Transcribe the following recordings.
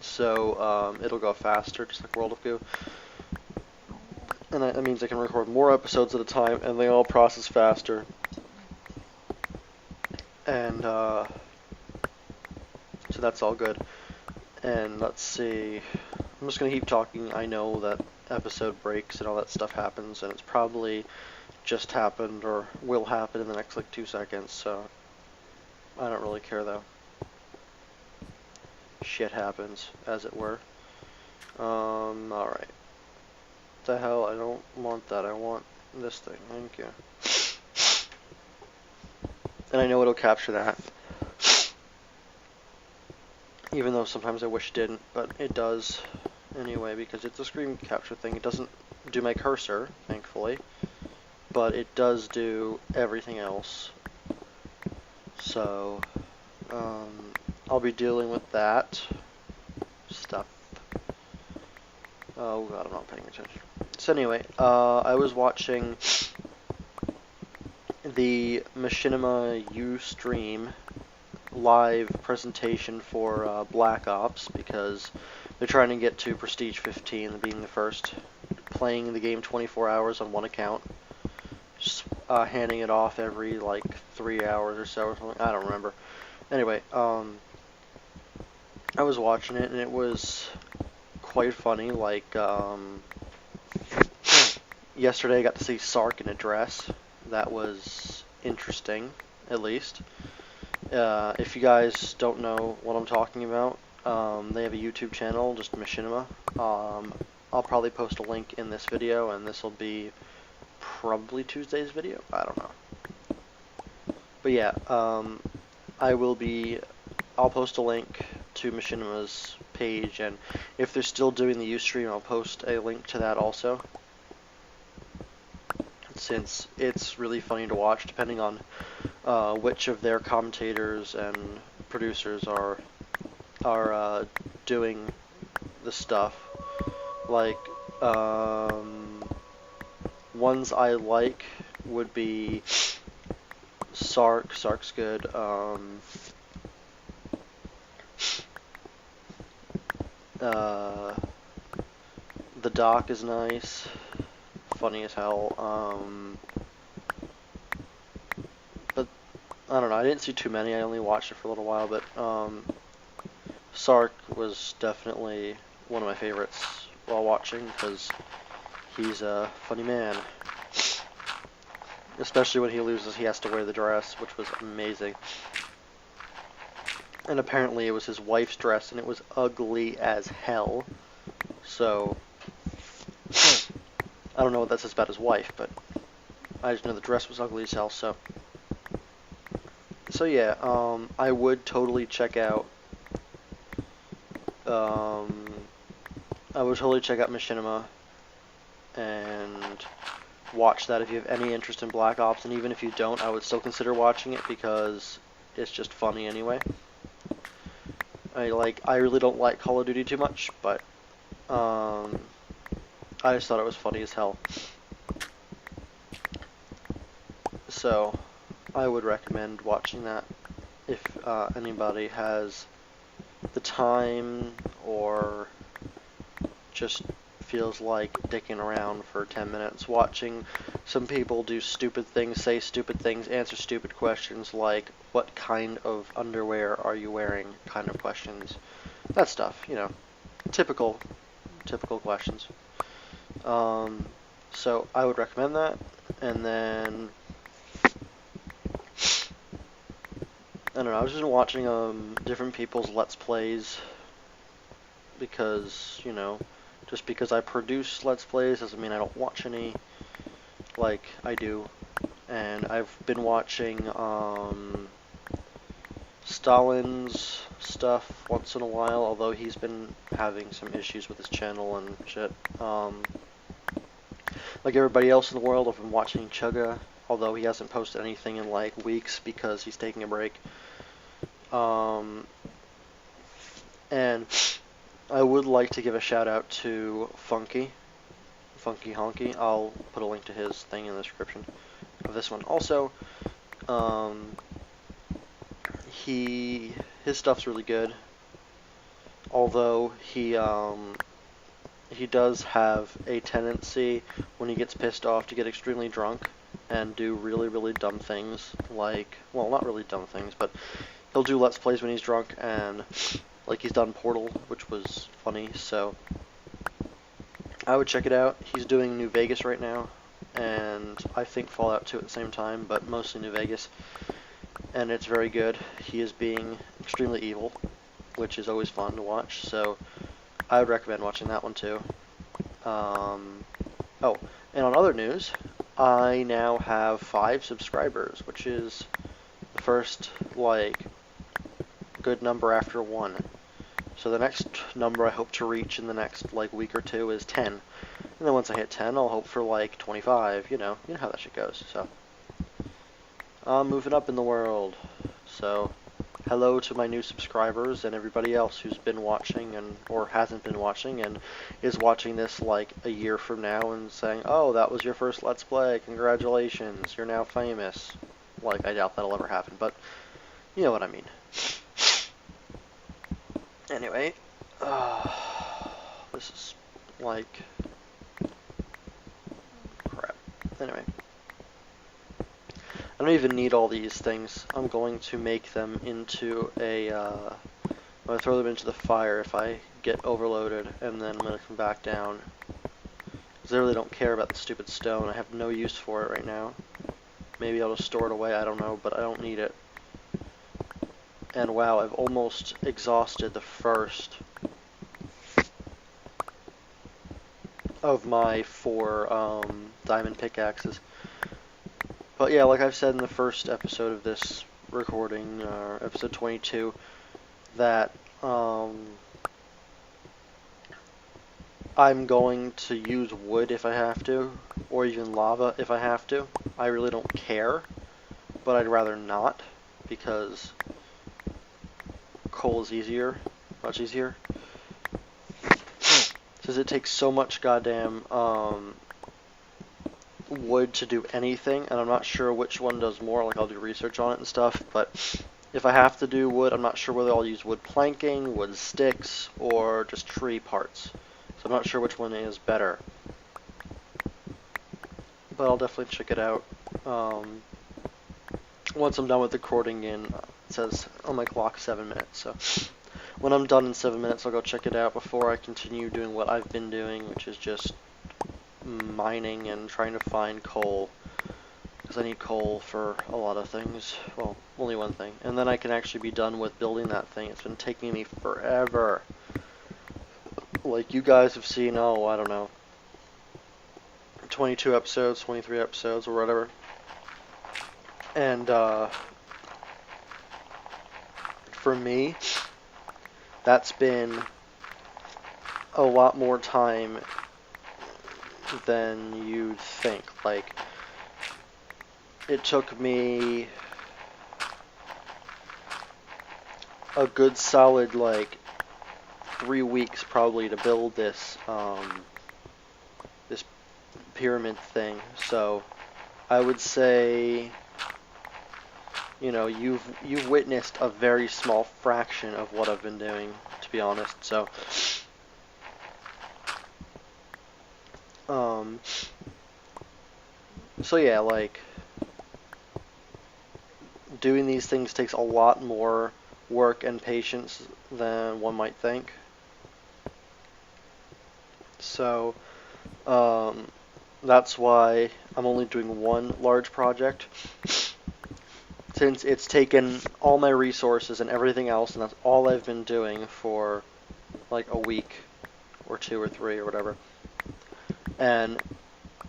so it'll go faster, just like World of Goo. And that means I can record more episodes at a time, and they all process faster. And so that's all good. And let's see, I'm just gonna keep talking. I know that episode breaks and all that stuff happens, and it's probably just happened or will happen in the next like 2 seconds, so I don't really care though. Shit happens, as it were. Alright. What the hell? I don't want that. I want this thing. Thank you. And I know it'll capture that. Even though sometimes I wish it didn't, but it does anyway, because it's a screen capture thing. It doesn't do my cursor, thankfully, but it does do everything else. So, I'll be dealing with that stuff. Oh god, I'm not paying attention. So anyway, I was watching the Machinima Ustream live presentation for Black Ops, because they're trying to get to Prestige 15, being the first, playing the game 24 hours on one account, just handing it off every like 3 hours or so or something. I don't remember. Anyway, I was watching it and it was quite funny. Like yesterday I got to see Sark in a dress. That was interesting, at least. If you guys don't know what I'm talking about, they have a YouTube channel, just Machinima. I'll probably post a link in this video, and this will be probably Tuesday's video. I don't know. But yeah, I'll post a link to Machinima's page, and if they're still doing the Ustream, I'll post a link to that also, since it's really funny to watch, depending on which of their commentators and producers are doing the stuff. Like, ones I like would be Sark. Sark's good. The Doc is nice. Funny as hell. But I don't know. I didn't see too many. I only watched it for a little while. But Sark was definitely one of my favorites while watching, because he's a funny man. Especially when he loses, he has to wear the dress, which was amazing. And apparently it was his wife's dress, and it was ugly as hell. So, I don't know what that says about his wife, but I just know the dress was ugly as hell, so. So yeah, I would totally check out, Machinima, and watch that if you have any interest in Black Ops, and even if you don't, I would still consider watching it, because it's just funny anyway. I really don't like Call of Duty too much, but I just thought it was funny as hell. So I would recommend watching that if anybody has the time or just feels like dicking around for 10 minutes watching some people do stupid things, say stupid things, answer stupid questions like, what kind of underwear are you wearing, kind of questions. That stuff, you know, typical questions. So I would recommend that. And then I don't know, I was just watching different people's Let's Plays, because, you know, just because I produce Let's Plays doesn't mean I don't watch any. Like, I do. And I've been watching Stalin's stuff once in a while, although he's been having some issues with his channel and shit. Like everybody else in the world, I've been watching Chugga, although he hasn't posted anything in like weeks because he's taking a break. And I would like to give a shout out to Funky Honky. I'll put a link to his thing in the description of this one. Also, his stuff's really good. although he does have a tendency when he gets pissed off to get extremely drunk and do really, really dumb things, like, well, not really dumb things, but he'll do Let's Plays when he's drunk, and, like, he's done Portal, which was funny, so I would check it out. He's doing New Vegas right now, and I think Fallout 2 at the same time, but mostly New Vegas, and it's very good. He is being extremely evil, which is always fun to watch, so I would recommend watching that one too. Oh, and on other news, I now have 5 subscribers, which is the first, like, good number after 1. So the next number I hope to reach in the next, like, week or 2 is 10. And then once I hit 10, I'll hope for, like, 25, you know how that shit goes, so. I'm moving up in the world, so hello to my new subscribers and everybody else who's been watching or hasn't been watching and is watching this like a year from now and saying, oh, that was your first Let's Play, congratulations, you're now famous. Like, I doubt that'll ever happen, but you know what I mean. Anyway, this is like crap. Anyway. I don't even need all these things. I'm going to make them into a, I'm going to throw them into the fire if I get overloaded, and then I'm going to come back down. Because I really don't care about the stupid stone. I have no use for it right now. Maybe I'll just store it away, I don't know, but I don't need it. And wow, I've almost exhausted the first of my 4 diamond pickaxes. But yeah, like I've said in the first episode of this recording, episode 22, that I'm going to use wood if I have to, or even lava if I have to. I really don't care, but I'd rather not, because coal is easier, much easier. Since it takes so much goddamn wood to do anything, and I'm not sure which one does more, like I'll do research on it and stuff, but if I have to do wood, I'm not sure whether I'll use wood planking, wood sticks, or just tree parts. So I'm not sure which one is better. But I'll definitely check it out. Once I'm done with the recording it says on my clock 7 minutes, so when I'm done in 7 minutes, I'll go check it out before I continue doing what I've been doing, which is just mining and trying to find coal, because I need coal for a lot of things. Well, only one thing, and then I can actually be done with building that thing. It's been taking me forever. Like, you guys have seen, oh, I don't know, 22 episodes, 23 episodes, or whatever, and for me, that's been a lot more time than you'd think. Like, it took me a good solid, like, 3 weeks probably to build this, this pyramid thing. So, I would say, you know, you've witnessed a very small fraction of what I've been doing, to be honest. So, so yeah, like, doing these things takes a lot more work and patience than one might think. So, that's why I'm only doing one large project, since it's taken all my resources and everything else, and that's all I've been doing for like a week or 2 or 3 or whatever. And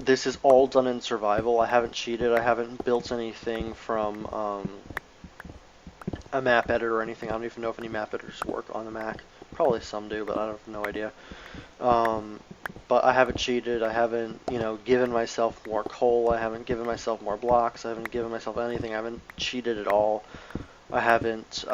this is all done in survival. I haven't cheated. I haven't built anything from a map editor or anything. I don't even know if any map editors work on the Mac. Probably some do, but I have no idea. But I haven't cheated. I haven't, you know, given myself more coal. I haven't given myself more blocks. I haven't given myself anything. I haven't cheated at all. I haven't,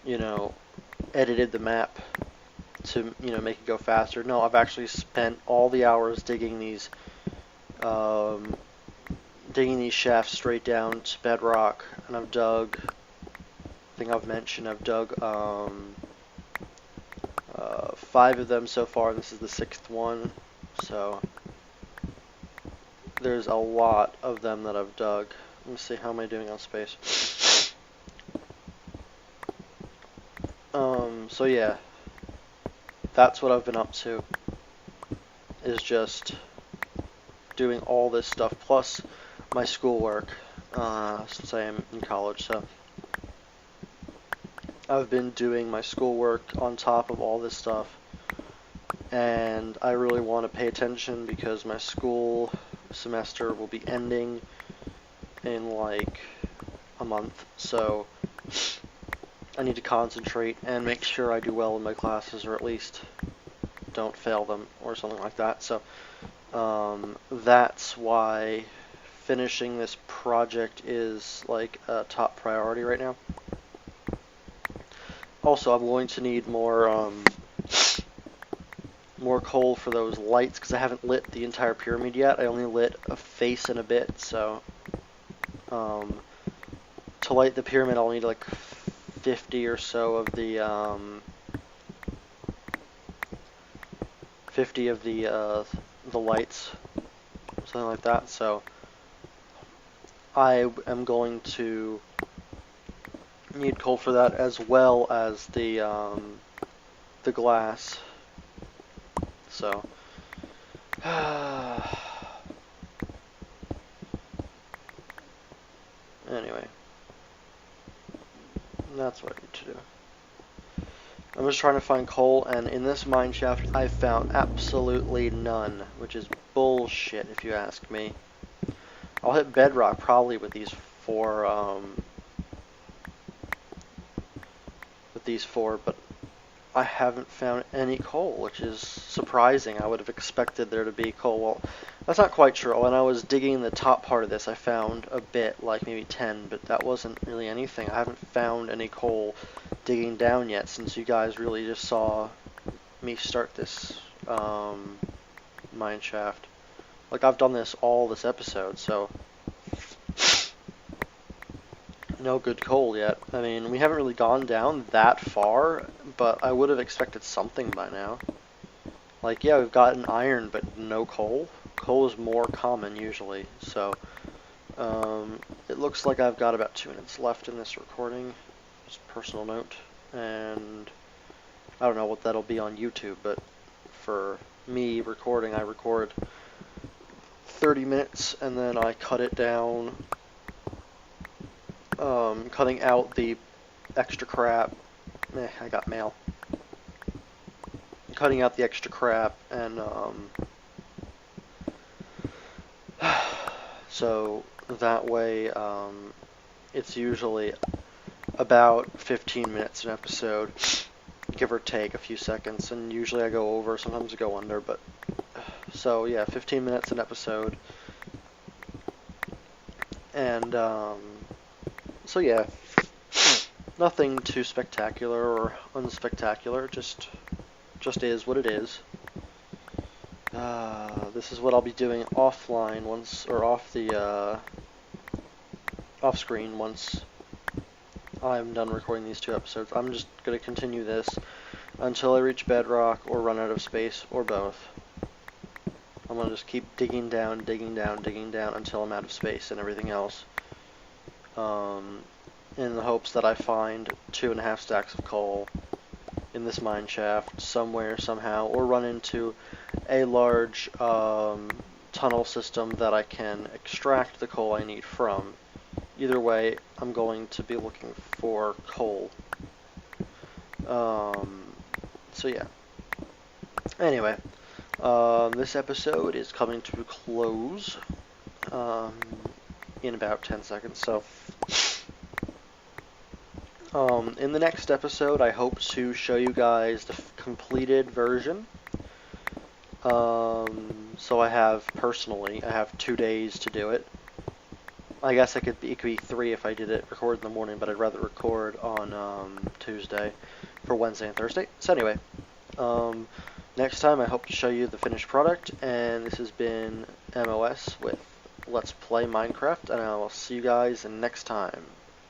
you know, edited the map to, you know, make it go faster. No, I've actually spent all the hours digging these shafts straight down to bedrock, and I've dug think I've mentioned I've dug 5 of them so far, and this is the 6th one, so there's a lot of them that I've dug. Let me see, how am I doing on space? So yeah, that's what I've been up to, is just doing all this stuff, plus my schoolwork, since I am in college, so I've been doing my schoolwork on top of all this stuff, and I really want to pay attention because my school semester will be ending in like a month, so I need to concentrate and make sure I do well in my classes, or at least don't fail them or something like that. So that's why finishing this project is like a top priority right now. Also, I'm going to need more coal for those lights, because I haven't lit the entire pyramid yet. I only lit a face and a bit, so to light the pyramid I'll need like 50 or so of the 50 of the lights, something like that. So I am going to need coal for that, as well as the glass. So anyway, that's what I need to do. I'm just trying to find coal, and in this mine shaft I found absolutely none, which is bullshit if you ask me. I'll hit bedrock probably with these four, but I haven't found any coal, which is surprising. I would have expected there to be coal. Well, that's not quite true. When I was digging the top part of this, I found a bit, like maybe 10, but that wasn't really anything. I haven't found any coal digging down yet, since you guys really just saw me start this mine shaft. Like, I've done this all this episode, so no good coal yet. I mean, we haven't really gone down that far, but I would have expected something by now. Like, yeah, we've gotten iron, but no coal. Coal is more common usually, so it looks like I've got about 2 minutes left in this recording. Just a personal note, and I don't know what that'll be on YouTube, but for me recording, I record 30 minutes and then I cut it down, cutting out the extra crap. I got mail. Cutting out the extra crap, and so that way it's usually about 15 minutes an episode, give or take a few seconds, and usually I go over, sometimes I go under, but so yeah, 15 minutes an episode, and so yeah, nothing too spectacular or unspectacular, just is what it is. This is what I'll be doing offline once, or off the off screen once I'm done recording these 2 episodes. I'm just gonna continue this until I reach bedrock or run out of space, or both. I'm gonna just keep digging down until I'm out of space and everything else, in the hopes that I find 2.5 stacks of coal in this mine shaft somewhere, somehow, or run into a large tunnel system that I can extract the coal I need from. Either way, I'm going to be looking for coal. So yeah. Anyway, this episode is coming to a close in about 10 seconds, so in the next episode I hope to show you guys the completed version. So I have 2 days to do it. I guess it could be 3 if I did it record in the morning, but I'd rather record on Tuesday for Wednesday and Thursday. So anyway, next time I hope to show you the finished product, and this has been MOS with Let's Play Minecraft, and I will see you guys next time.